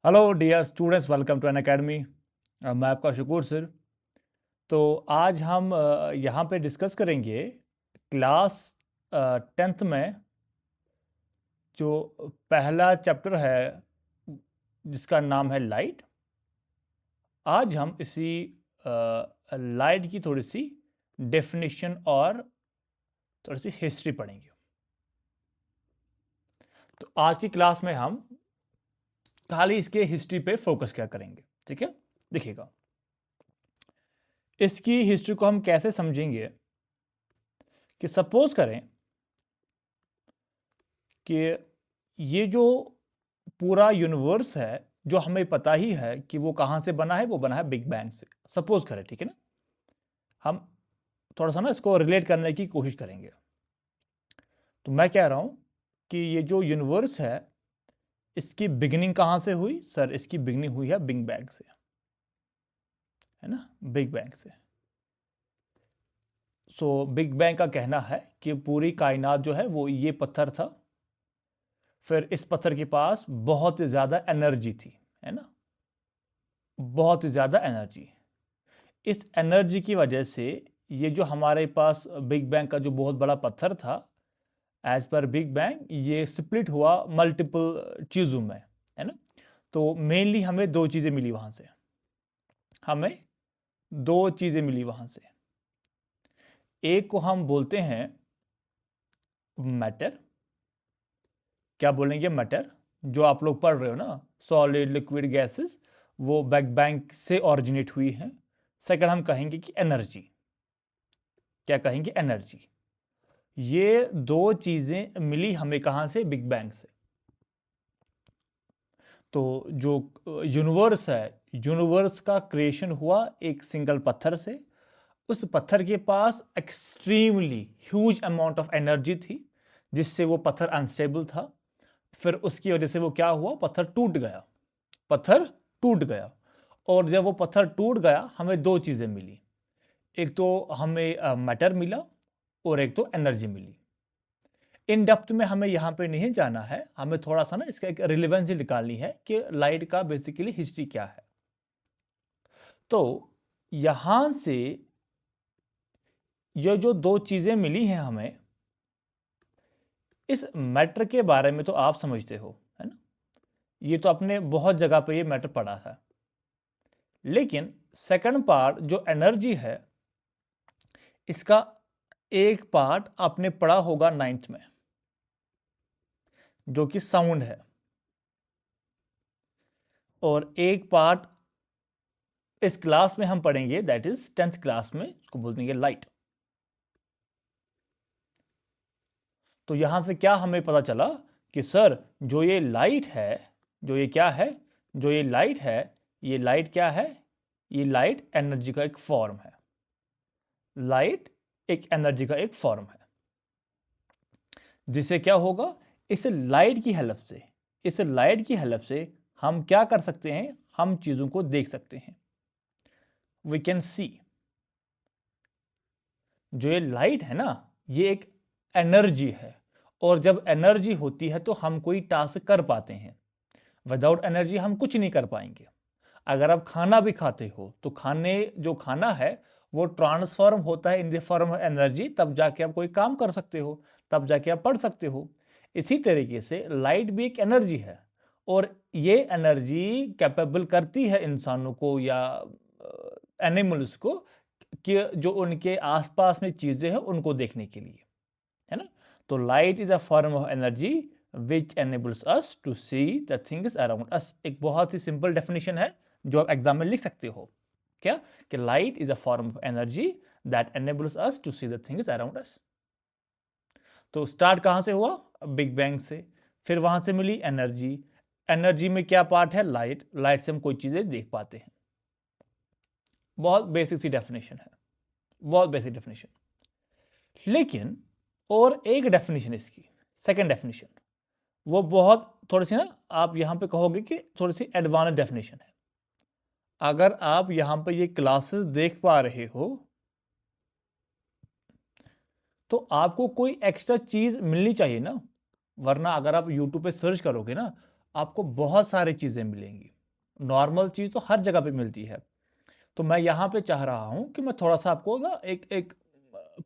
Hello dear students, welcome to Unacademy. मैं आपका Shakoor sir. तो आज हम यहाँ पे डिस्कस करेंगे क्लास 10th में जो पहला चैप्टर है जिसका नाम है लाइट। आज हम इसी लाइट की थोड़ी सी डेफिनेशन और थोड़ी सी हिस्ट्री पढ़ेंगे। तो आज की क्लास में हम खाली इसके हिस्ट्री पे फोकस क्या करेंगे, ठीक है। देखिएगा, इसकी हिस्ट्री को हम कैसे समझेंगे कि सपोज करें कि ये जो पूरा यूनिवर्स है, जो हमें पता ही है कि वो कहाँ से बना है, वो बना है बिग बैंग से। सपोज करें, ठीक है ना। हम थोड़ा सा ना इसको रिलेट करने की कोशिश करेंगे। तो मैं कह रहा हूँ कि ये जो यूनिवर्स है, इसकी बिगिनिंग कहाँ से हुई सर? इसकी बिगिनिंग हुई है बिग बैंग से, है ना, बिग बैंग से। सो बिग बैंग का कहना है कि पूरी कायनात जो है वो ये पत्थर था। फिर इस पत्थर के पास बहुत ज़्यादा एनर्जी थी, है ना, बहुत ज़्यादा एनर्जी। इस एनर्जी की वजह से ये जो हमारे पास बिग बैंग का जो बहुत बड़ा पत्थर था, एज पर बिग बैंग ये स्प्लिट हुआ मल्टीपल चीज़ों में, है ना। तो मेनली हमें दो चीज़ें मिली वहाँ से, हमें दो चीज़ें मिली वहाँ से। एक को हम बोलते हैं मैटर। क्या बोलेंगे? मैटर। जो आप लोग पढ़ रहे हो ना, सॉलिड लिक्विड गैसेस, वो बिग बैंग से ऑरिजिनेट हुई हैं। सेकंड हम कहेंगे कि एनर्जी। क्या कहेंगे? एनर्जी। ये दो चीज़ें मिली हमें कहाँ से? बिग बैंग से। तो जो यूनिवर्स है, यूनिवर्स का क्रिएशन हुआ एक सिंगल पत्थर से। उस पत्थर के पास extremely huge amount of energy थी, जिससे वो पत्थर अनस्टेबल था। फिर उसकी वजह से वो क्या हुआ? पत्थर टूट गया। पत्थर टूट गया। और जब वो पत्थर टूट गया, हमें दो चीज़ें मिली। एक तो हमें मैटर मिला और एक तो एनर्जी मिली। इन डेप्थ में हमें यहाँ पे नहीं जाना है, हमें थोड़ा सा ना इसका एक रिलेवेंसी निकालनी है कि लाइट का बेसिकली हिस्ट्री क्या है। तो यहाँ से ये जो दो चीज़ें मिली हैं हमें, इस मैटर के बारे में तो आप समझते हो, है ना। ये तो अपने बहुत जगह पे ये मैटर पड़ा है। लेकिन सेकंड पार्ट जो एनर्जी है, इसका एक पार्ट आपने पढ़ा होगा 9th में, जो कि साउंड है। और एक पार्ट इस क्लास में हम पढ़ेंगे, दैट इज 10th क्लास में, उसको बोल देंगे लाइट। तो यहां से क्या हमें पता चला कि सर जो ये लाइट है, जो ये क्या है, जो ये लाइट है, ये लाइट क्या है? ये लाइट एनर्जी का एक फॉर्म है। लाइट एक एनर्जी का एक फॉर्म है, जिससे क्या होगा? इस लाइट की हेल्प से, इस लाइट की हेल्प से हम क्या कर सकते हैं? हम चीजों को देख सकते हैं। We can see. जो ये लाइट है ना, ये एक एनर्जी है। और जब एनर्जी होती है तो हम कोई टास्क कर पाते हैं। विदाउट एनर्जी हम कुछ नहीं कर पाएंगे। अगर आप खाना भी खाते हो तो जो खाना है वो ट्रांसफॉर्म होता है in the form of energy, तब जाके आप कोई काम कर सकते हो, तब जाके आप पढ़ सकते हो। इसी तरीके से लाइट भी एक एनर्जी है। और ये एनर्जी कैपेबल करती है इंसानों को या एनिमल्स को कि जो उनके आसपास में चीजें हैं उनको देखने के लिए, है ना। तो light is a form of energy which enables us to see the things around us. एक बहुत ही सिंपल डेफिनेशन है जो आप एग्जाम में लिख सकते हो। क्या? कि light is a form of energy that enables us to see the things around us. तो स्टार्ट कहां से हुआ? बिग बैंग से। फिर वहां से मिली एनर्जी। एनर्जी में क्या पार्ट है? लाइट। लाइट से हम कोई चीजें देख पाते हैं। बहुत बेसिक सी डेफिनेशन है, बहुत बेसिक डेफिनेशन। लेकिन और एक डेफिनेशन इसकी, सेकंड डेफिनेशन, वो बहुत थोड़ी सी ना, आप यहां पे कहोगे कि थोड़ी सी एडवांस डेफिनेशन है। अगर आप यहां पे ये क्लासेस देख पा रहे हो तो आपको कोई एक्स्ट्रा चीज मिलनी चाहिए ना। वरना अगर आप यूट्यूब पे सर्च करोगे ना, आपको बहुत सारी चीज़ें मिलेंगी। नॉर्मल चीज़ तो हर जगह पे मिलती है। तो मैं यहाँ पे चाह रहा हूँ कि मैं थोड़ा सा आपको ना एक एक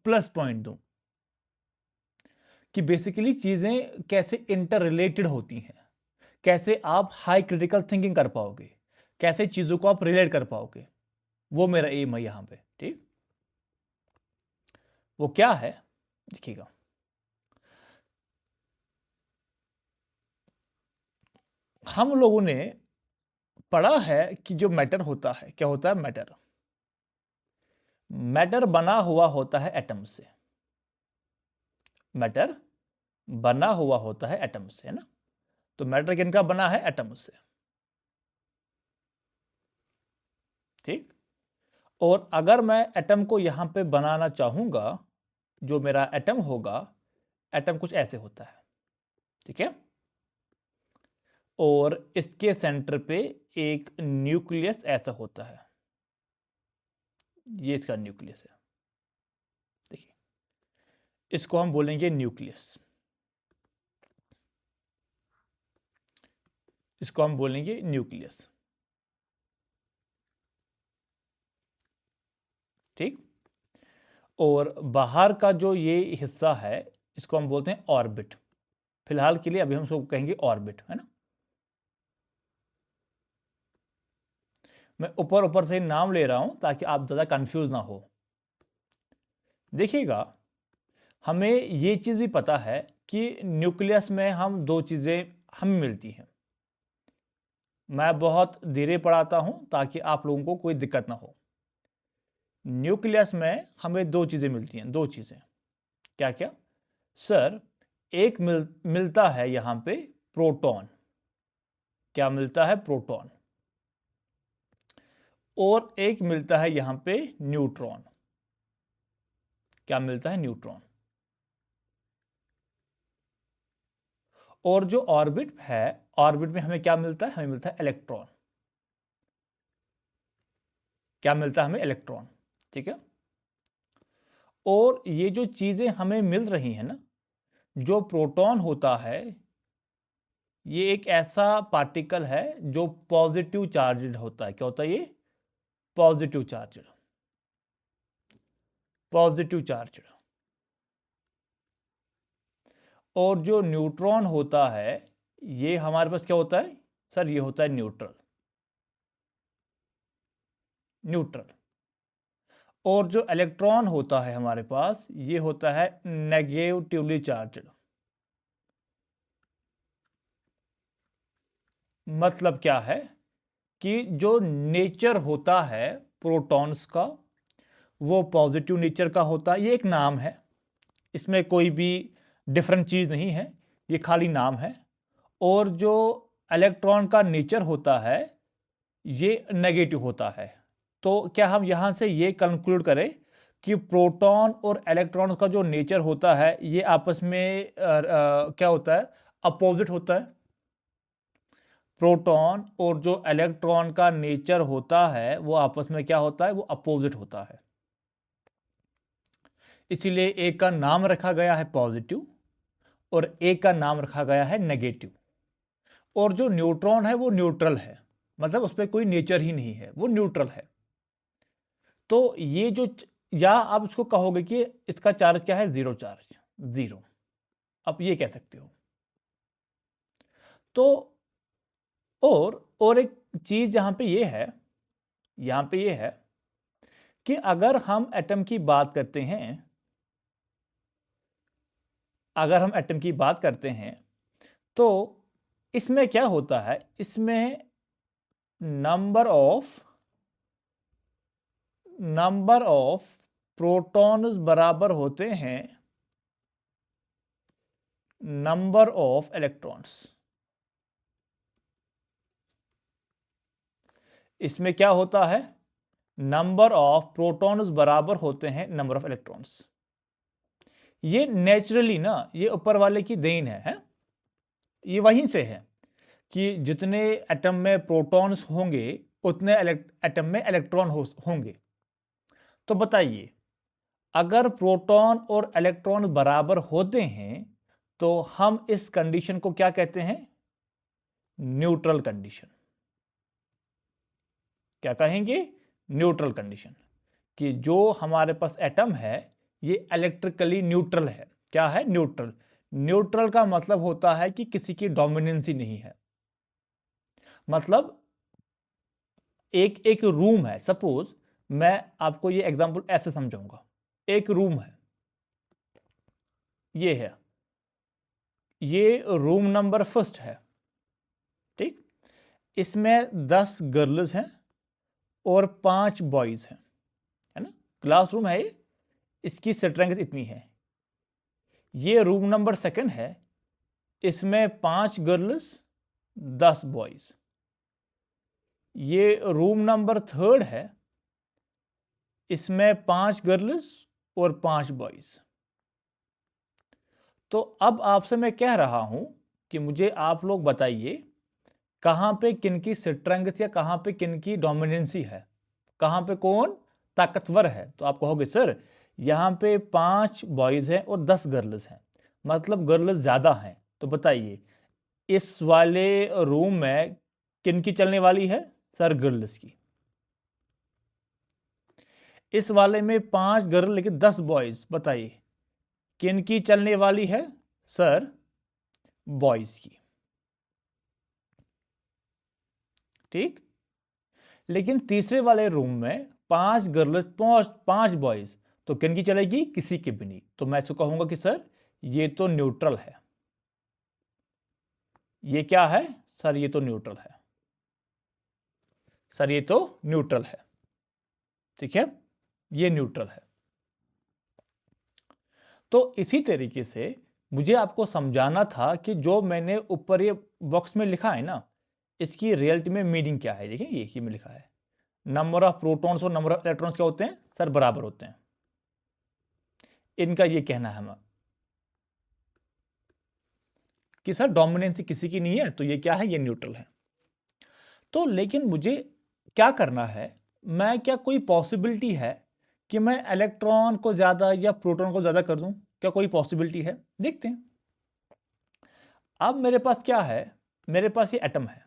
प्लस पॉइंट दूँ कि बेसिकली चीज़ें कैसे इंटर रिलेटेड होती हैं, कैसे आप हाई क्रिटिकल थिंकिंग कर पाओगे, कैसे चीज़ों को आप रिलेट कर पाओगे। वो मेरा एम है यहाँ पे। ठीक, वो क्या है देखिएगा। हम लोगों ने पढ़ा है कि जो मैटर होता है, क्या होता है मैटर, मैटर बना हुआ होता है एटम से। मैटर बना हुआ होता है एटम से, है ना। तो मैटर किनका बना है? एटम से। ठीक, और अगर मैं एटम को यहां पे बनाना चाहूंगा, जो मेरा एटम होगा, एटम कुछ ऐसे होता है। ठीक है, और इसके सेंटर पे एक न्यूक्लियस ऐसा होता है। ये इसका न्यूक्लियस है। देखिए, इसको हम बोलेंगे न्यूक्लियस, इसको हम बोलेंगे न्यूक्लियस। ठीक, और बाहर का जो ये हिस्सा है, इसको हम बोलते हैं ऑर्बिट। फिलहाल के लिए अभी हम इसको कहेंगे ऑर्बिट, है ना। मैं ऊपर ऊपर से नाम ले रहा हूं ताकि आप ज़्यादा कंफ्यूज ना हो। देखिएगा, हमें ये चीज़ भी पता है कि न्यूक्लियस में हम दो चीज़ें हमें मिलती हैं। मैं बहुत धीरे पढ़ाता हूं ताकि आप लोगों को कोई दिक्कत ना हो। न्यूक्लियस में हमें दो चीज़ें मिलती हैं, दो चीज़ें। क्या क्या सर? एक मिलता है यहाँ पे प्रोटॉन। क्या मिलता है? प्रोटॉन। और एक मिलता है यहाँ पे न्यूट्रॉन। क्या मिलता है? न्यूट्रॉन। और जो ऑर्बिट है, ऑर्बिट में हमें क्या मिलता है? हमें मिलता है इलेक्ट्रॉन। क्या मिलता है हमें? इलेक्ट्रॉन। ठीक है, और ये जो चीजें हमें मिल रही हैं ना, जो प्रोटॉन होता है, ये एक ऐसा पार्टिकल है जो पॉजिटिव चार्जड होता है। क्या होता है ये? Positive charged. Positive charged. और जो न्यूट्रॉन होता है, ये हमारे पास क्या होता है सर? ये होता है न्यूट्रल। न्यूट्रल। और जो इलेक्ट्रॉन होता है हमारे पास, ये होता है नेगेटिवली चार्जड। मतलब क्या है कि जो नेचर होता है प्रोटॉन्स का, वो पॉजिटिव नेचर का होता है। ये एक नाम है, इसमें कोई भी डिफरेंट चीज़ नहीं है, ये खाली नाम है। और जो इलेक्ट्रॉन का नेचर होता है, ये नेगेटिव होता है। तो क्या हम यहाँ से ये कंक्लूड करें कि प्रोटॉन और इलेक्ट्रॉन का जो नेचर होता है, ये आपस में क्या होता है? अपोजिट होता है। प्रोटॉन और जो इलेक्ट्रॉन का नेचर होता है, वो आपस में क्या होता है? वो अपोजिट होता है। इसीलिए एक का नाम रखा गया है पॉजिटिव और एक का नाम रखा गया है नेगेटिव। और जो न्यूट्रॉन है वो न्यूट्रल है, मतलब उस पर कोई नेचर ही नहीं है, वो न्यूट्रल है। तो ये जो या आप उसको कहोगे कि इसका चार्ज क्या है? Zero charge, zero. आप ये कह सकते हो। तो और एक चीज यहां पे ये है, यहां पे ये है कि अगर हम एटम की बात करते हैं, अगर हम एटम की बात करते हैं, तो इसमें क्या होता है? इसमें नंबर ऑफ प्रोटॉन्स बराबर होते हैं नंबर ऑफ इलेक्ट्रॉन्स। इसमें क्या होता है? नंबर ऑफ प्रोटॉन्स बराबर होते हैं नंबर ऑफ इलेक्ट्रॉन्स। ये नेचुरली ना, ये ऊपर वाले की देन है? ये वहीं से है कि जितने एटम में प्रोटॉन्स होंगे, उतने एटम में इलेक्ट्रॉन होंगे। तो बताइए, अगर प्रोटॉन और इलेक्ट्रॉन बराबर होते हैं, तो हम इस कंडीशन को क्या कहते हैं? Neutral condition. क्या कहेंगे? न्यूट्रल कंडीशन, कि जो हमारे पास एटम है ये इलेक्ट्रिकली न्यूट्रल है। क्या है? न्यूट्रल। न्यूट्रल का मतलब होता है कि किसी की डोमिनेंसी नहीं है। मतलब एक एक रूम है, सपोज मैं आपको ये एग्जांपल ऐसे समझाऊंगा। एक रूम है, ये है, ये रूम नंबर फर्स्ट है, ठीक। इसमें 10 गर्ल्स हैं और 5 बॉयज हैं, है ना। क्लासरूम है ये, इसकी स्ट्रेंथ इतनी है। ये रूम नंबर सेकंड है, इसमें 5 गर्ल्स 10 बॉयज। ये रूम नंबर थर्ड है, इसमें 5 गर्ल्स और 5 बॉयज। तो अब आपसे मैं कह रहा हूं कि मुझे आप लोग बताइए कहां पे किनकी स्ट्रेंथ या कहां पे किनकी डोमिनेंसी है, कहां पे कौन ताकतवर है। तो आप कहोगे सर यहां पे 5 बॉयज हैं और 10 गर्ल्स हैं, मतलब गर्ल्स ज्यादा हैं। तो बताइए इस वाले रूम में किनकी चलने वाली है? सर गर्ल्स की। इस वाले में 5 गर्ल लेकिन 10 बॉयज, बताइए किनकी चलने वाली है? सर बॉयज की, ठीक। लेकिन तीसरे वाले रूम में 5 गर्ल्स 5 बॉयज, तो किनकी चलेगी? किसी की भी नहीं। तो मैं इसको कहूंगा कि सर ये तो न्यूट्रल है। ये क्या है? सर ये तो न्यूट्रल है। सर ये तो न्यूट्रल है, ठीक है, ये न्यूट्रल है। तो इसी तरीके से मुझे आपको समझाना था कि जो मैंने ऊपर ये बॉक्स में लिखा है ना, इसकी रियलिटी में मीनिंग क्या है। देखिए ये में लिखा है नंबर ऑफ प्रोटॉन्स और नंबर ऑफ इलेक्ट्रॉन्स क्या होते हैं? सर बराबर होते हैं। इनका ये कहना है हमें कि सर डोमिनेंसी किसी की नहीं है, तो ये क्या है? ये न्यूट्रल है। तो लेकिन मुझे क्या करना है? मैं क्या कोई पॉसिबिलिटी है कि मैं इलेक्ट्रॉन को ज्यादा या प्रोटॉन को ज्यादा कर दूं? क्या कोई पॉसिबिलिटी है? देखते हैं। अब मेरे पास क्या है? मेरे पास ये एटम है,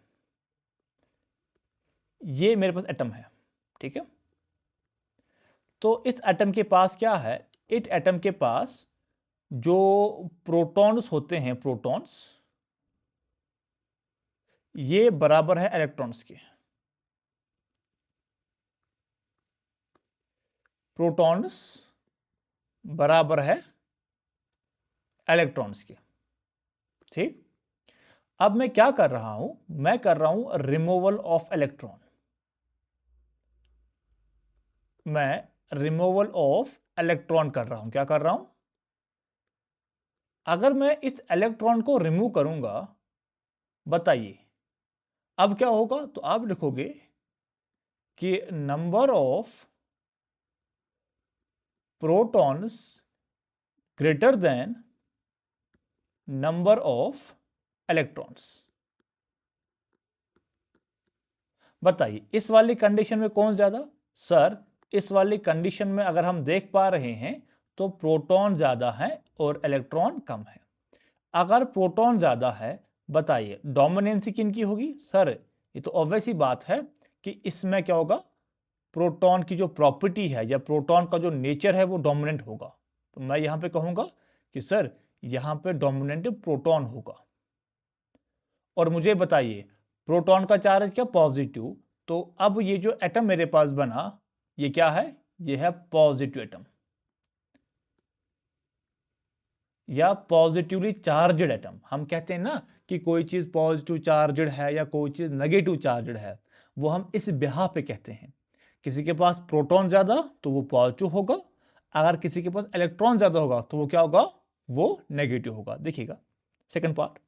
ये मेरे पास एटम है, ठीक है। तो इस एटम के पास क्या है? इस एटम के पास जो प्रोटॉन्स होते हैं, प्रोटॉन्स, ये बराबर है इलेक्ट्रॉन्स के। प्रोटॉन्स बराबर है इलेक्ट्रॉन्स के, ठीक। अब मैं क्या कर रहा हूं? मैं कर रहा हूं रिमूवल ऑफ इलेक्ट्रॉन। मैं रिमूवल ऑफ इलेक्ट्रॉन कर रहा हूं। क्या कर रहा हूं? अगर मैं इस इलेक्ट्रॉन को रिमूव करूंगा, बताइए अब क्या होगा? तो आप लिखोगे कि number of protons greater than number of electrons. बताइए इस वाली कंडीशन में कौन ज्यादा? सर इस वाली कंडीशन में अगर हम देख पा रहे हैं तो प्रोटॉन ज्यादा है और इलेक्ट्रॉन कम है। अगर प्रोटॉन ज्यादा है, बताइए डोमिनेंसी किनकी होगी? सर ये तो ऑब्वियस ही बात है कि इसमें क्या होगा? प्रोटॉन की जो प्रॉपर्टी है या प्रोटॉन का जो नेचर है वो डोमिनेंट होगा। तो मैं यहां पे कहूंगा कि सर यहां पे डोमिनेंट प्रोटॉन होगा। और मुझे बताइए प्रोटॉन का चार्ज क्या? पॉजिटिव। तो अब ये जो एटम मेरे पास बना, ये क्या है? ये है पॉजिटिव एटम या पॉजिटिवली चार्जड एटम। हम कहते हैं ना कि कोई चीज पॉजिटिव चार्जड है या कोई चीज नेगेटिव चार्जड है, वो हम इस बिहार पे कहते हैं। किसी के पास प्रोटॉन ज्यादा तो वो पॉजिटिव होगा, अगर किसी के पास इलेक्ट्रॉन ज्यादा होगा तो वो क्या होगा? वो नेगेटिव होगा। देखिएगा second part.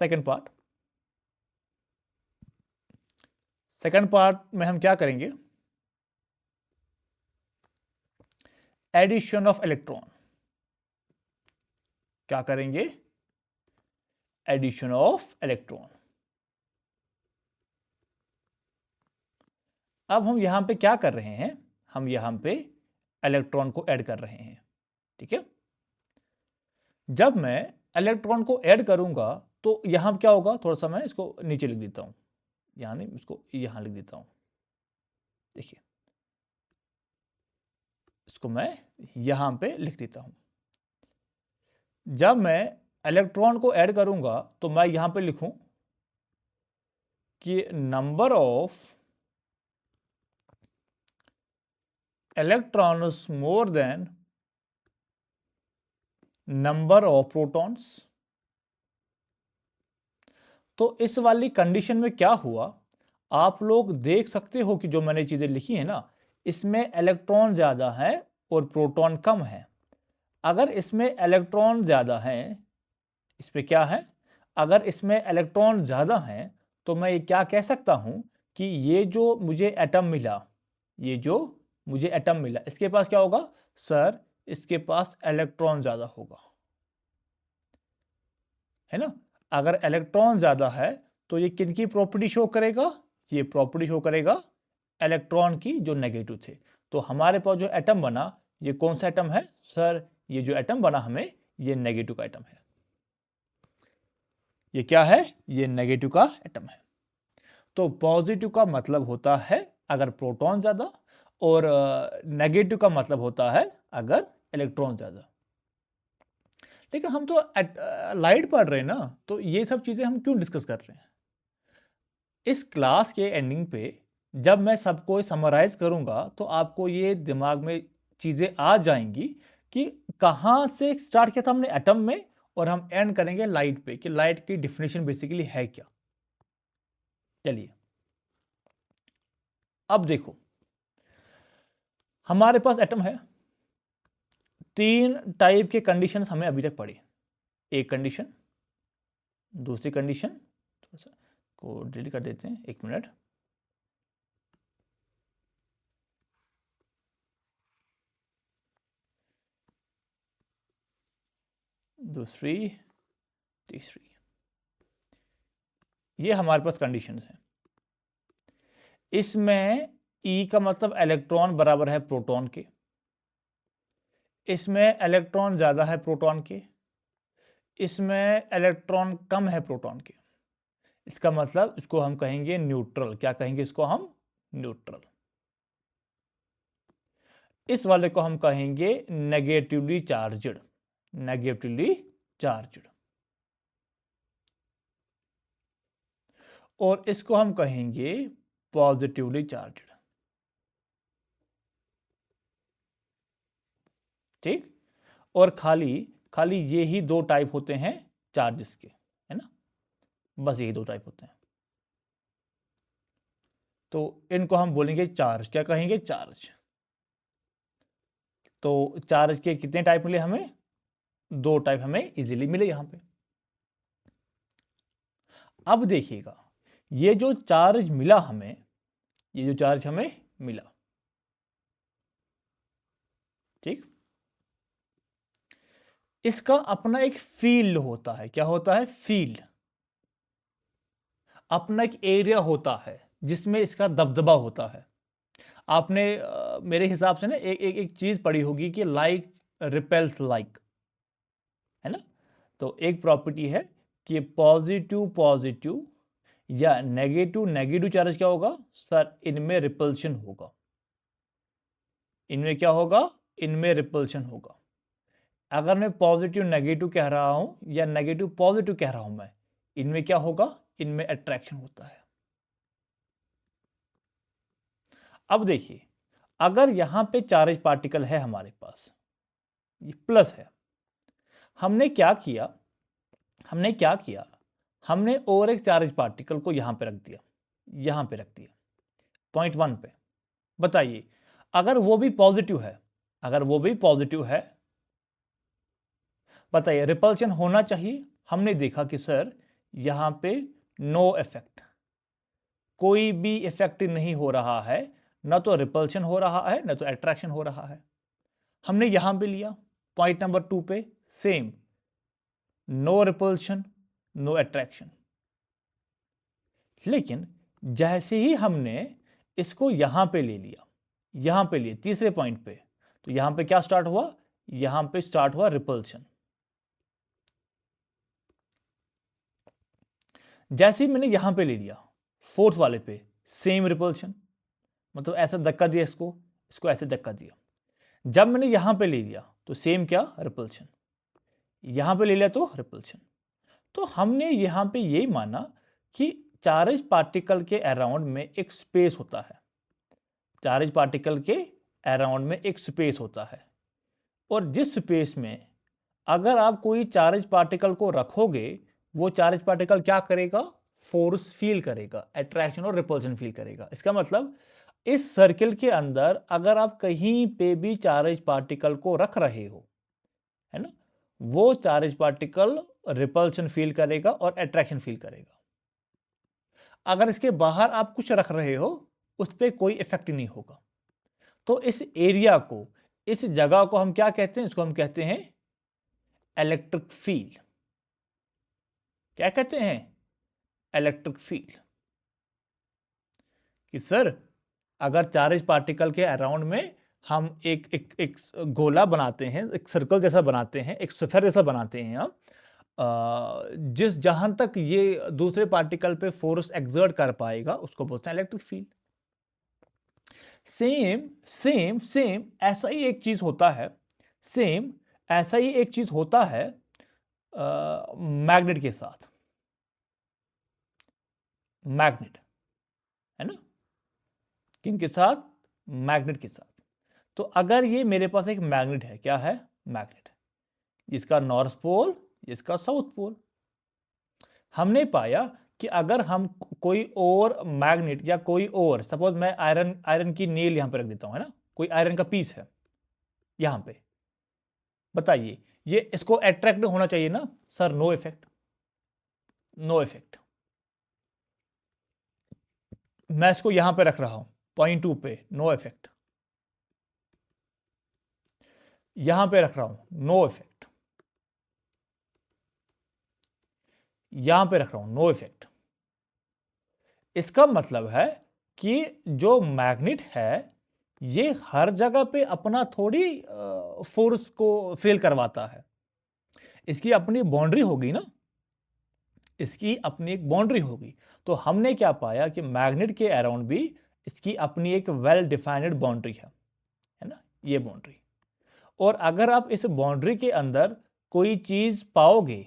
Second part second part में हम क्या करेंगे? Addition of electron. क्या करेंगे? Addition of electron. अब हम यहां पे क्या कर रहे हैं? हम यहां पे इलेक्ट्रॉन को ऐड कर रहे हैं, ठीक है। जब मैं इलेक्ट्रॉन को ऐड करूंगा तो यहाँ क्या होगा, थोड़ा सा मैं इसको नीचे लिख देता हूँ, यहाँ नहीं, इसको यहाँ लिख देता हूँ। देखिए, इसको मैं यहाँ पे लिख देता हूँ। जब मैं इलेक्ट्रॉन को ऐड करूँगा तो मैं यहाँ पे लिखूँ कि number of electrons more than number of protons. तो इस वाली कंडीशन में क्या हुआ, आप लोग देख सकते हो कि जो मैंने चीजें लिखी है ना, इसमें इलेक्ट्रॉन ज्यादा है और प्रोटॉन कम है। अगर इसमें इलेक्ट्रॉन ज्यादा है, इस पे क्या है, अगर इसमें इलेक्ट्रॉन ज्यादा है तो मैं ये क्या कह सकता हूं कि ये जो मुझे एटम मिला, ये जो मुझे एटम मिला, इसके पास क्या होगा सर, इसके पास इलेक्ट्रॉन ज्यादा होगा, है ना। अगर इलेक्ट्रॉन ज्यादा है तो ये किन की प्रॉपर्टी शो करेगा, ये प्रॉपर्टी शो करेगा इलेक्ट्रॉन की जो नेगेटिव थे। तो हमारे पास जो एटम बना, ये कौन सा एटम है सर, ये जो एटम बना हमें, ये नेगेटिव का एटम है। ये क्या है, ये नेगेटिव का एटम है। तो पॉजिटिव का मतलब होता है अगर प्रोटॉन ज्यादा, और नेगेटिव का मतलब होता है अगर इलेक्ट्रॉन ज्यादा। लेकिन हम तो लाइट पढ़ रहे हैं ना, तो ये सब चीजें हम क्यों डिस्कस कर रहे हैं। इस क्लास के एंडिंग पे जब मैं सबको समराइज करूंगा तो आपको ये दिमाग में चीजें आ जाएंगी कि कहां से स्टार्ट किया था हमने एटम में, और हम एंड करेंगे लाइट पे कि लाइट की डिफिनेशन बेसिकली है क्या। चलिए अब देखो, हमारे पास एटम है, तीन टाइप के कंडीशंस हमें अभी तक पढ़ी। एक कंडीशन, दूसरी कंडीशन, थोड़ा सा को डिलीट कर देते हैं, एक मिनट, दूसरी, तीसरी, ये हमारे पास कंडीशंस हैं। इसमें ई का मतलब इलेक्ट्रॉन बराबर है प्रोटॉन के, इसमें इलेक्ट्रॉन ज्यादा है प्रोटॉन के, इसमें इलेक्ट्रॉन कम है प्रोटॉन के। इसका मतलब इसको हम कहेंगे न्यूट्रल। क्या कहेंगे इसको हम, न्यूट्रल। इस वाले को हम कहेंगे नेगेटिवली चार्जड, नेगेटिवली चार्जड। और इसको हम कहेंगे पॉजिटिवली चार्जड। ठीक, और खाली खाली ये ही दो टाइप होते हैं चार्जेस के, है ना, बस यही दो टाइप होते हैं। तो इनको हम बोलेंगे चार्ज। क्या कहेंगे, चार्ज। तो चार्ज के कितने टाइप मिले हमें, दो टाइप हमें इजीली मिले यहां पे। अब देखिएगा, ये जो चार्ज मिला हमें, ये जो चार्ज हमें मिला, ठीक, इसका अपना एक फील्ड होता है। क्या होता है, फील्ड। अपना एक एरिया होता है जिसमें इसका दबदबा होता है। आपने मेरे हिसाब से ना एक चीज पढ़ी होगी कि लाइक रिपेल्स लाइक, है ना। तो एक प्रॉपर्टी है कि पॉजिटिव पॉजिटिव या नेगेटिव नेगेटिव चार्ज क्या होगा सर, इनमें रिपल्शन होगा। इनमें क्या होगा, इनमें रिपल्शन होगा। अगर मैं पॉजिटिव नेगेटिव कह रहा हूं या नेगेटिव पॉजिटिव कह रहा हूं मैं, इनमें क्या होगा, इनमें अट्रैक्शन होता है। अब देखिए, अगर यहां पे चार्ज पार्टिकल है हमारे पास, ये प्लस है, हमने क्या किया, हमने क्या किया, हमने और एक चार्ज पार्टिकल को यहां पे रख दिया, यहां पे रख दिया पॉइंट 1 पे। बताइए, अगर वो भी पॉजिटिव है, अगर वो भी पॉजिटिव है, बताइए रिपल्शन होना चाहिए। हमने देखा कि सर यहां पे नो इफेक्ट, कोई भी इफेक्ट नहीं हो रहा है, ना तो रिपल्शन हो रहा है ना तो अट्रैक्शन हो रहा है। हमने यहां पे लिया पॉइंट नंबर 2 पे, same, no repulsion no attraction. लेकिन जैसे ही हमने इसको यहां पे ले लिया, यहां पे लिए तीसरे पॉइंट पे, तो यहां पे क्या स्टार्ट हुआ, यहां पे स्टार्ट हुआ रिपल्शन। जैसे ही मैंने यहां पे ले लिया फोर्थ वाले पे, सेम रिपल्शन, मतलब ऐसा धक्का दिया इसको, इसको ऐसे धक्का दिया। जब मैंने यहां पे ले लिया तो सेम क्या, रिपल्शन, यहां पे ले लिया तो रिपल्शन। तो हमने यहां पे यही माना कि चार्ज पार्टिकल के अराउंड में एक स्पेस होता है, चार्ज पार्टिकल के अराउंड में एक स्पेस होता है, और जिस स्पेस में अगर आप कोई चार्ज पार्टिकल को रखोगे, वो चार्ज पार्टिकल क्या करेगा, फोर्स फील करेगा, अट्रैक्शन और रिपल्शन फील करेगा। इसका मतलब इस सर्किल के अंदर अगर आप कहीं पे भी चार्ज पार्टिकल को रख रहे हो, है ना, वो चार्ज पार्टिकल रिपल्शन फील करेगा और अट्रैक्शन फील करेगा। अगर इसके बाहर आप कुछ रख रहे हो, उस पर कोई इफेक्ट नहीं होगा। तो इस एरिया को, इस जगह को हम क्या कहते हैं, इसको हम कहते हैं इलेक्ट्रिक फील्ड। क्या कहते हैं, इलेक्ट्रिक फील्ड। कि सर अगर चार्ज पार्टिकल के अराउंड में हम एक गोला बनाते हैं, एक सर्कल जैसा बनाते हैं, एक स्फीयर जैसा बनाते हैं हम, जिस जहां तक ये दूसरे पार्टिकल पे फोर्स एक्सर्ट कर पाएगा उसको बोलते हैं electric field. Same same same ऐसा ही एक चीज होता है, सेम ऐसा ही एक चीज होता है मैग्नेट के साथ। मैग्नेट, है ना, किनके साथ, मैग्नेट के साथ। तो अगर ये मेरे पास एक मैग्नेट है, क्या है, मैग्नेट, इसका नॉर्थ पोल, इसका साउथ पोल। हमने पाया कि अगर हम कोई और मैग्नेट या कोई और, सपोज मैं आयरन की नेल यहां पे रख देता हूं, है ना, कोई आयरन का पीस है यहां पे, बताइए ये इसको अट्रैक्ट होना चाहिए ना sir, no effect, no effect. मैं इसको यहां पे रख रहा हूं पॉइंट 2 पे, नो इफेक्ट। यहां पे रख रहा हूं, नो इफेक्ट। यहां पे रख रहा हूं, नो इफेक्ट। इसका मतलब है कि जो मैग्नेट है ये हर जगह पे अपना थोड़ी फोर्स को फील करवाता है, इसकी अपनी बाउंड्री होगी ना, इसकी अपनी एक बाउंड्री होगी। तो हमने क्या पाया कि मैग्नेट के अराउंड भी इसकी अपनी एक वेल डिफाइंड बाउंड्री है ना, ये बाउंड्री। और अगर आप इस बाउंड्री के अंदर कोई चीज पाओगे,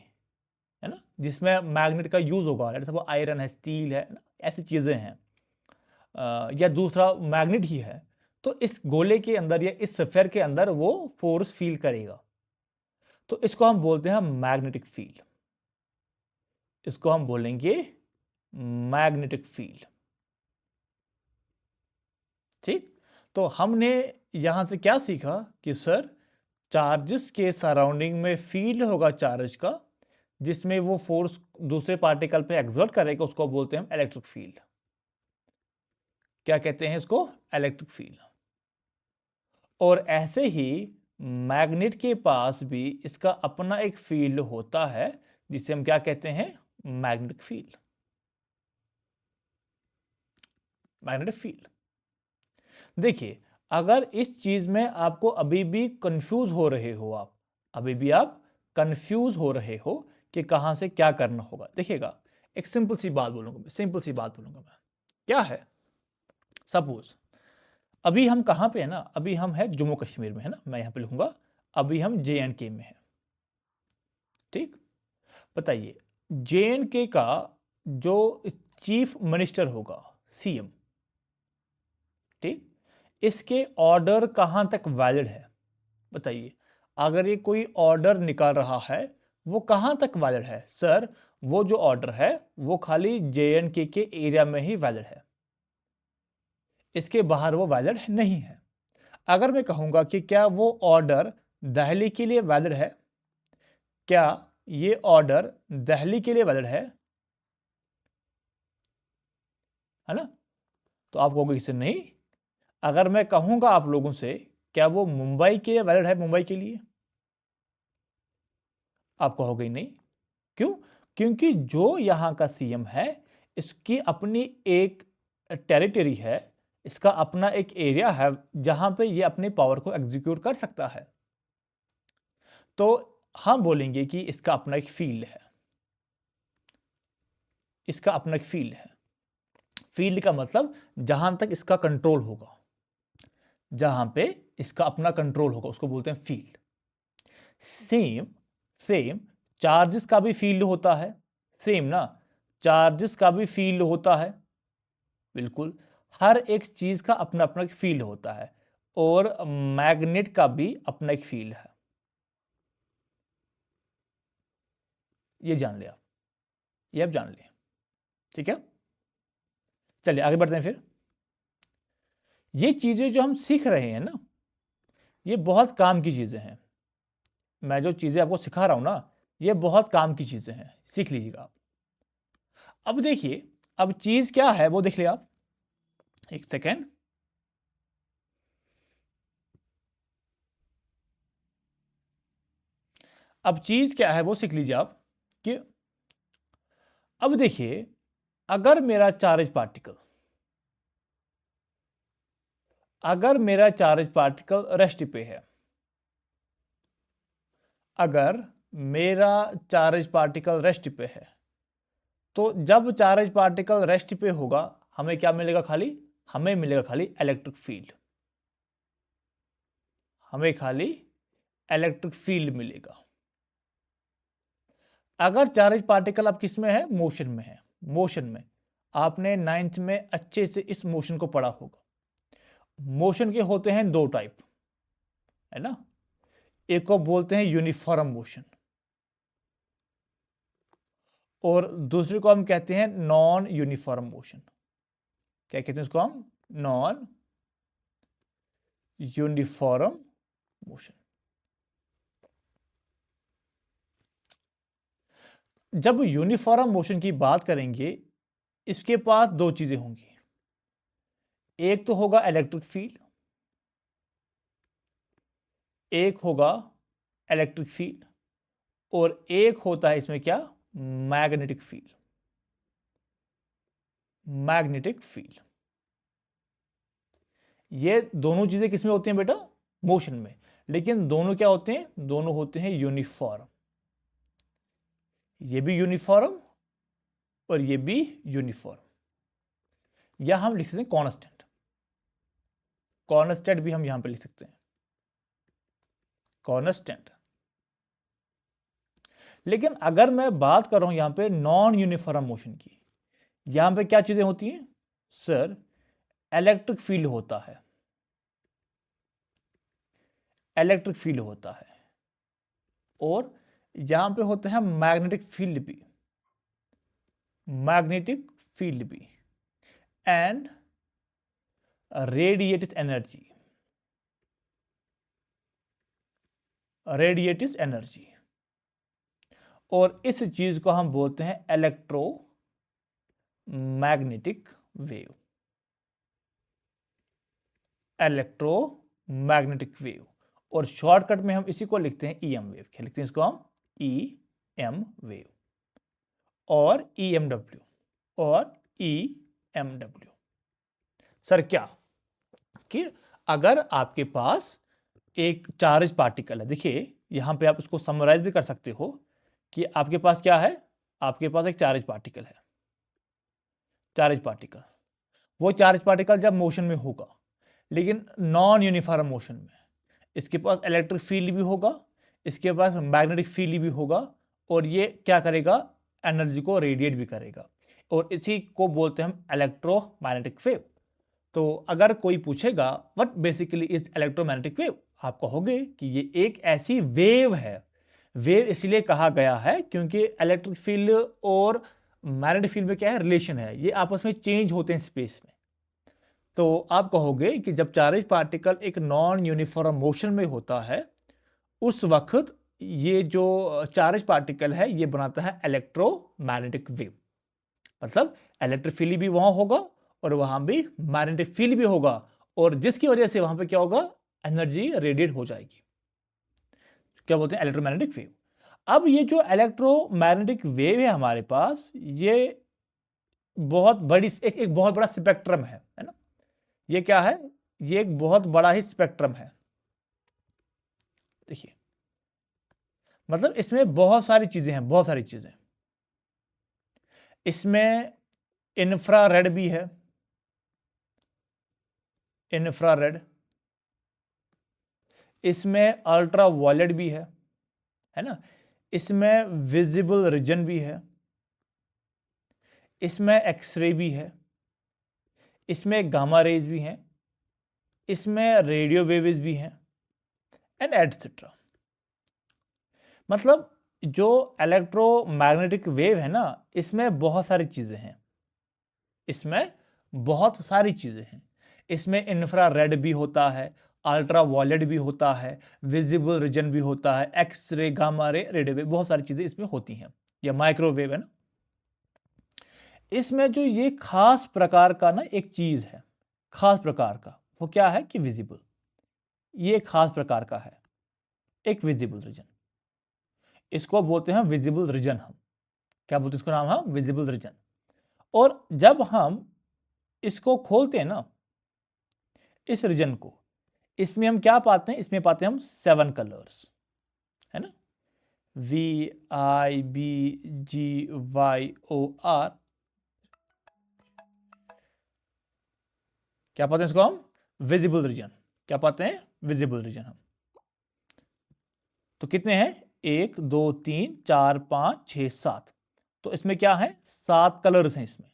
है ना, जिसमें मैग्नेट का यूज होगा, जैसे वो आयरन है, स्टील है ना, ऐसी चीजें हैं, या दूसरा मैग्नेट ही है, तो इस गोले के अंदर या इस स्फीयर के अंदर वो फोर्स फील करेगा। तो इसको हम बोलते हैं मैग्नेटिक फील्ड, इसको हम बोलेंगे मैग्नेटिक फील्ड। ठीक, तो हमने यहां से क्या सीखा कि सर चार्जेस के सराउंडिंग में फील्ड होगा चार्ज का, जिसमें वो फोर्स दूसरे पार्टिकल पे एक्सर्ट करेगा, उसको बोलते हैं इलेक्ट्रिक फील्ड। क्या कहते हैं इसको, इलेक्ट्रिक फील्ड। और ऐसे ही मैग्नेट के पास भी इसका अपना एक फील्ड होता है, जिसे हम क्या कहते हैं, मैग्नेटिक फील्ड, मैग्नेटिक फील्ड। देखिए अगर इस चीज में आपको अभी भी कंफ्यूज हो रहे हो, आप अभी भी आप कंफ्यूज हो रहे हो कि कहां से क्या करना होगा, देखिएगा एक सिंपल सी बात बोलूंगा, सिंपल सी बात बोलूंगा मैं, क्या है, सपोज अभी हम कहां पे है ना, अभी हम है जम्मू कश्मीर में, है ना, मैं यहां पे लिखूंगा अभी हम JNK में है। ठीक, बताइए JNK का जो चीफ मिनिस्टर होगा, CM, ठीक, इसके ऑर्डर कहां तक वैलिड है, बताइए। अगर ये कोई ऑर्डर निकाल रहा है वो कहां तक वैलिड है, सर वो जो ऑर्डर है वो खाली JNK के एरिया में ही वैलिड है, इसके बाहर वो वैलिड नहीं है। अगर मैं कहूंगा कि क्या वो ऑर्डर दिल्ली के लिए वैलिड है, क्या ये ऑर्डर दिल्ली के लिए वैलिड है ना, तो आप कहोगे कि नहीं। अगर मैं कहूंगा आप लोगों से क्या वो मुंबई के लिए वैलिड है, मुंबई के लिए, आप कहोगे नहीं। क्यों, क्योंकि जो यहां का CM है इसकी अपनी एक टेरिटरी है, इसका अपना एक एरिया है जहां पे ये अपने पावर को एग्जीक्यूट कर सकता है। तो हम बोलेंगे कि इसका अपना एक फील्ड है। इसका अपना एक फील्ड है। फील्ड का मतलब जहां तक इसका कंट्रोल होगा, जहां पे इसका अपना कंट्रोल होगा उसको बोलते हैं फील्ड। सेम सेम चार्जेस का भी फील्ड होता है, सेम ना, चार्जेस का भी फील्ड होता है, बिल्कुल हर एक चीज का अपना अपना एक फील्ड होता है, और मैग्नेट का भी अपना एक फील्ड है। ये जान लिया, ये आप जान लिया, ठीक है। चलिए आगे बढ़ते हैं फिर। ये चीजें जो हम सीख रहे हैं ना, ये बहुत काम की चीजें हैं। मैं जो चीजें आपको सिखा रहा हूं ना, ये बहुत काम की चीजें हैं, सीख लीजिएगा आप। अब देखिए, अब चीज क्या है वो देख लिया आप, एक सेकेंड। अब चीज क्या है वो सीख लीजिए आप कि अब देखिए, अगर मेरा चार्ज पार्टिकल, अगर मेरा चार्ज पार्टिकल रेस्ट पे है, अगर मेरा चार्ज पार्टिकल रेस्ट पे है, तो जब चार्ज पार्टिकल रेस्ट पे होगा हमें क्या मिलेगा? खाली हमें मिलेगा खाली इलेक्ट्रिक फील्ड, हमें खाली इलेक्ट्रिक फील्ड मिलेगा। अगर चार्ज पार्टिकल अब किस में है? मोशन में है। मोशन में आपने 9th में अच्छे से इस मोशन को पढ़ा होगा। मोशन के होते हैं दो टाइप, है ना। एक को बोलते हैं यूनिफॉर्म मोशन, और दूसरे को हम कहते हैं नॉन यूनिफॉर्म मोशन। क्या कहते हैं उसको? हम नॉन यूनिफॉर्म मोशन। जब यूनिफॉर्म मोशन की बात करेंगे, इसके पास दो चीजें होंगी। एक तो होगा इलेक्ट्रिक फील्ड, एक होगा इलेक्ट्रिक फील्ड, और एक होता है इसमें क्या? Magnetic field. मैग्नेटिक फील्ड, ये दोनों चीजें किसमें होती हैं बेटा? मोशन में। लेकिन दोनों क्या होते हैं? दोनों होते हैं यूनिफॉर्म। ये भी यूनिफॉर्म और ये भी यूनिफॉर्म। या हम लिख सकते हैं कांस्टेंट, कांस्टेंट भी हम यहां पे लिख सकते हैं, कांस्टेंट। लेकिन अगर मैं बात कर रहा हूं यहां पे नॉन यूनिफॉर्म मोशन की, यहां पे क्या चीजें होती हैं सर? इलेक्ट्रिक फील्ड होता है, इलेक्ट्रिक फील्ड होता है, और यहां पे होते हैं मैग्नेटिक फील्ड भी, मैग्नेटिक फील्ड भी, and radiative energy, radiative energy. और इस चीज को हम बोलते हैं electro magnetic wave, electromagnetic wave. और शॉर्टकट में हम इसी को लिखते हैं ईएम वेव। क्या लिखते हैं इसको हम? ईएम वेव, और ईएमडब्ल्यू, और ईएमडब्ल्यू। सर क्या कि अगर आपके पास एक चार्ज पार्टिकल है, देखिए यहां पे आप इसको समराइज भी कर सकते हो कि आपके पास क्या है? आपके पास एक चार्ज पार्टिकल है, चार्ज पार्टिकल। वो चार्ज पार्टिकल जब मोशन में होगा, लेकिन नॉन यूनिफॉर्म मोशन में, इसके पास इलेक्ट्रिक फील्ड भी होगा, इसके पास मैग्नेटिक फील्ड भी होगा, और ये क्या करेगा? एनर्जी को रेडिएट भी करेगा, और इसी को बोलते हैं हम इलेक्ट्रोमैग्नेटिक वेव। तो अगर कोई पूछेगा what basically is electromagnetic wave, आप कहोगे कि ये एक ऐसी वेव है। वेव इसलिए कहा गया है क्योंकि इलेक्ट्रिक फील्ड और मैग्नेटिक फील्ड में क्या है? रिलेशन है, ये आपस में चेंज होते हैं स्पेस में। तो आप कहोगे कि जब चार्ज पार्टिकल एक नॉन यूनिफॉर्म मोशन में होता है, उस वक्त ये जो चार्ज पार्टिकल है ये बनाता है इलेक्ट्रोमैग्नेटिक वेव। मतलब इलेक्ट्रिक फील्ड भी वहां होगा, और वहां भी मैग्नेटिक फील्ड भी होगा, और जिसकी वजह से वहां पे क्या होगा? एनर्जी रेडिएट हो जाएगी। क्या बोलते हैं? Electromagnetic wave. अब ये जो इलेक्ट्रोमैग्नेटिक वेव है हमारे पास, ये बहुत बड़ी एक बहुत बड़ा स्पेक्ट्रम है ना। ये क्या है? ये एक बहुत बड़ा ही स्पेक्ट्रम है। देखिए, मतलब इसमें बहुत सारी चीजें हैं, बहुत सारी चीजें। इसमें इंफ्रारेड भी है, इंफ्रारेड। इसमें अल्ट्रा वायलेट भी है ना। इसमें विजिबल रीजन भी है, इसमें एक्सरे भी है, इसमें गामा रेज भी हैं, इसमें रेडियो वेव्स भी हैं एंड एटसेट्रा। मतलब जो इलेक्ट्रोमैग्नेटिक वेव है ना, इसमें बहुत सारी चीजें हैं, इसमें बहुत सारी चीजें हैं। इसमें इंफ्रारेड भी होता है, अल्ट्रा वायलेट भी होता है, विजिबल रीजन भी होता है, X ray, gamma ray, radio wave, बहुत सारी चीजें इसमें होती हैं। या माइक्रोवेव है ना। इसमें जो ये खास प्रकार का ना एक चीज है, खास प्रकार का, वो क्या है कि विजिबल, ये खास प्रकार का है एक विजिबल रीजन। इसको बोलते हैं विजिबल रीजन। हम क्या बोलते हैं इसको नाम, हम विजिबल रीजन। और जब हम इसको खोलते हैं ना, इस रीजन को, इसमें हम क्या पाते हैं, इसमें पाते हैं हम 7 कलर्स, है ना। VIBGYOR, क्या पाते हैं इसको हम, विजिबल रीजन। क्या पाते हैं, विजिबल रीजन हम। तो कितने हैं, 1 2 3 4 5 6 7। तो इसमें क्या है, 7 कलर्स हैं इसमें।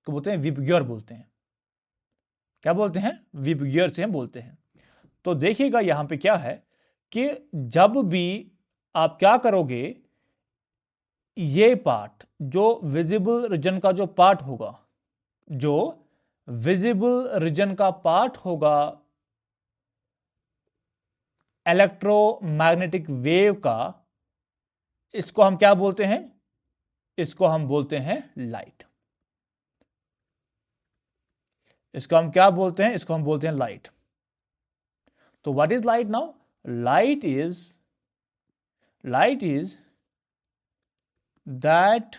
तो बोलते हैं विबग्योर बोलते हैं। क्या बोलते हैं, विबग्योर से हम बोलते हैं। तो देखिएगा यहां पे क्या है कि जब भी आप क्या करोगे, ये पार्ट जो विजिबल रीजन का जो पार्ट होगा, जो विजिबल रीजन का पार्ट होगा इलेक्ट्रोमैग्नेटिक वेव का, इसको हम क्या बोलते हैं, इसको हम बोलते हैं लाइट। इसको हम क्या बोलते हैं, इसको हम बोलते हैं लाइट। तो what is light now, light is that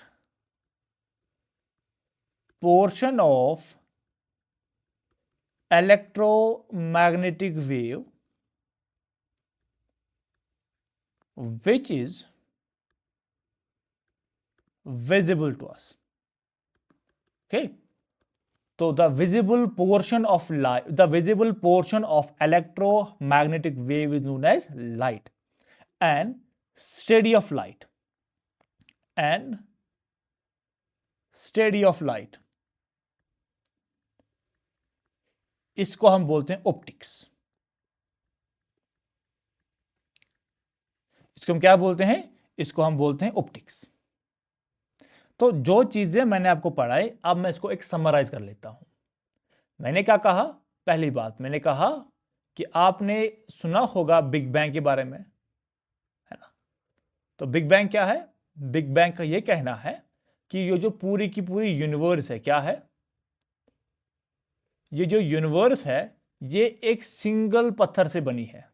portion of electromagnetic wave which is visible to us. Okay, so the visible portion of light, the visible portion of electromagnetic wave is known as light, and steady of light इसको हम बोलते हैं optics. इसको हम क्या बोलते हैं, इसको हम बोलते हैं ऑप्टिक्स। तो जो चीजें मैंने आपको पढ़ाई, अब मैं इसको एक समराइज कर लेता हूं। मैंने क्या कहा, पहली बात मैंने कहा कि आपने सुना होगा बिग बैंग के बारे में, है ना। तो बिग बैंग क्या है, बिग बैंग का यह कहना है कि ये जो पूरी की पूरी यूनिवर्स है, क्या है, ये जो यूनिवर्स है, ये एक सिंगल पत्थर से बनी है।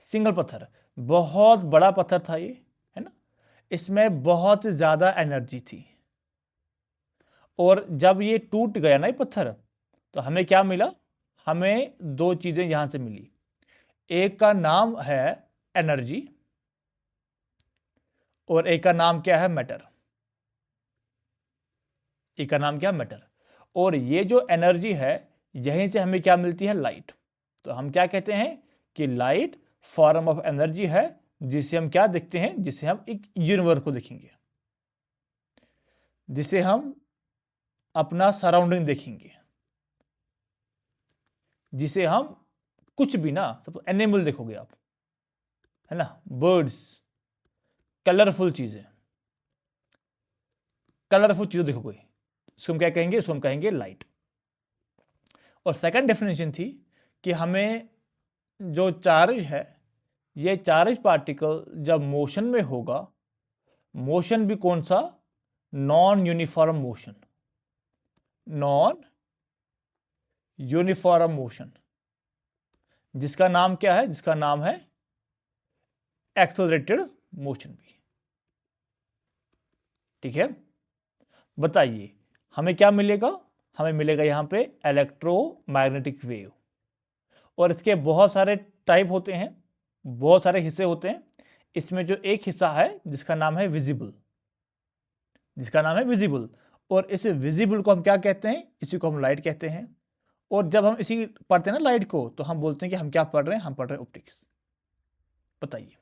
सिंगल पत्थर, बहुत बड़ा पत्थर था ये, है ना। इसमें बहुत ज्यादा एनर्जी थी, और जब ये टूट गया ना ये पत्थर, तो हमें क्या मिला, हमें 2 चीजें यहां से मिली। एक का नाम है एनर्जी, और एक का नाम क्या है, मैटर। एक का नाम क्या, मैटर। और ये जो एनर्जी है, यहीं से हमें क्या मिलती है, लाइट। तो हम क्या कहते हैं कि लाइट फॉर्म ऑफ एनर्जी है, जिसे हम क्या देखते हैं, जिसे हम एक यूनिवर्स को देखेंगे, जिसे हम अपना सराउंडिंग देखेंगे, जिसे हम कुछ भी ना, सब एनिमल देखोगे आप, है ना, बर्ड्स, कलरफुल चीजें, कलरफुल चीजें देखोगे, इसको हम क्या कहेंगे, इसको हम कहेंगे लाइट। और सेकंड डेफिनेशन थी कि हमें जो चार्ज है, ये चार्ज पार्टिकल जब मोशन में होगा, मोशन भी कौन सा, non uniform motion, non uniform motion, जिसका नाम क्या है, जिसका नाम है एक्सेलरेटेड मोशन भी। ठीक है, बताइए हमें क्या मिलेगा, हमें मिलेगा यहां पे इलेक्ट्रोमैग्नेटिक वेव। और इसके बहुत सारे टाइप होते हैं, बहुत सारे हिस्से होते हैं। इसमें जो एक हिस्सा है जिसका नाम है विजिबल, जिसका नाम है विजिबल। और इस विजिबल को हम क्या कहते हैं? इसी को हम लाइट कहते हैं। और जब हम इसी पढ़ते हैं ना लाइट को, तो हम बोलते हैं कि हम क्या पढ़ रहे हैं? हम पढ़ रहे हैं ऑप्टिक्स। बताइए,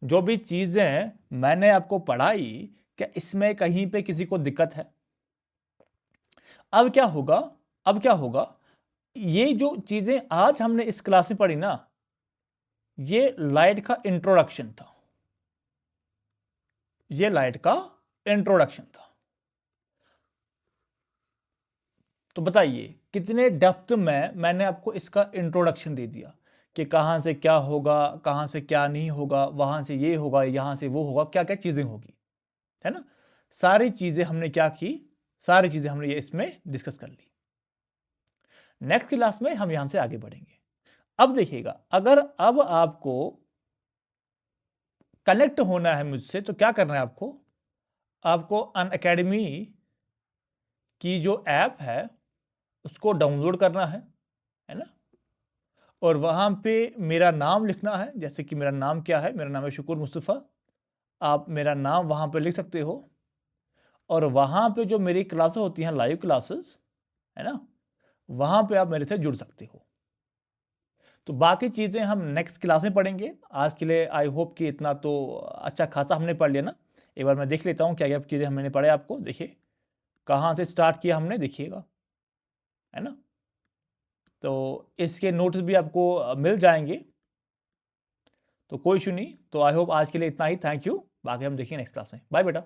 जो भी चीजें मैंने आपको पढ़ाई, क्या इसमें कहीं पे किसी को दिक्कत है? अब क्या होगा? अब क्या होगा? ये जो चीजें आज हमने इस क्लास में पढ़ी ना, ये लाइट का इंट्रोडक्शन था। ये लाइट का इंट्रोडक्शन था। तो बताइए कितने डेप्थ में मैंने आपको इसका इंट्रोडक्शन दे दिया कि कहां से क्या होगा, कहां से क्या नहीं होगा, वहां से ये होगा, यहां से वो होगा, क्या क्या चीजें होगी, है ना? सारी चीजें हमने क्या की? सारी चीजें हमने ये इसमें डिस्कस कर ली। नेक्स्ट क्लास में हम यहां से आगे बढ़ेंगे। अब देखिएगा, अगर अब आपको कनेक्ट होना है मुझसे, तो क्या करना है आपको? आपको अनअकैडमी की जो ऐप है उसको डाउनलोड करना है ना? और वहां पे मेरा नाम लिखना है। जैसे कि मेरा नाम क्या है? मेरा नाम है शुक्र मुस्तफ़ा। आप मेरा नाम वहां पे लिख सकते हो। और वहां पे जो मेरी क्लासेस होती हैं, लाइव क्लासेस, है ना, वहां पे आप मेरे से जुड़ सकते हो। तो बाकी चीज़ें हम नेक्स्ट क्लास में पढ़ेंगे। आज के लिए आई होप कि इतना तो अच्छा खासा हमने पढ़ लिया ना। एक बार मैं देख लेता हूँ क्या क्या चीज़ें हमने पढ़े। आपको देखिए कहाँ से स्टार्ट किया हमने, देखिएगा, है ना? तो इसके नोट्स भी आपको मिल जाएंगे, तो कोई इशू नहीं। तो आई होप आज के लिए इतना ही। Thank you. बाकी हम देखेंगे नेक्स्ट क्लास में। बाय बेटा।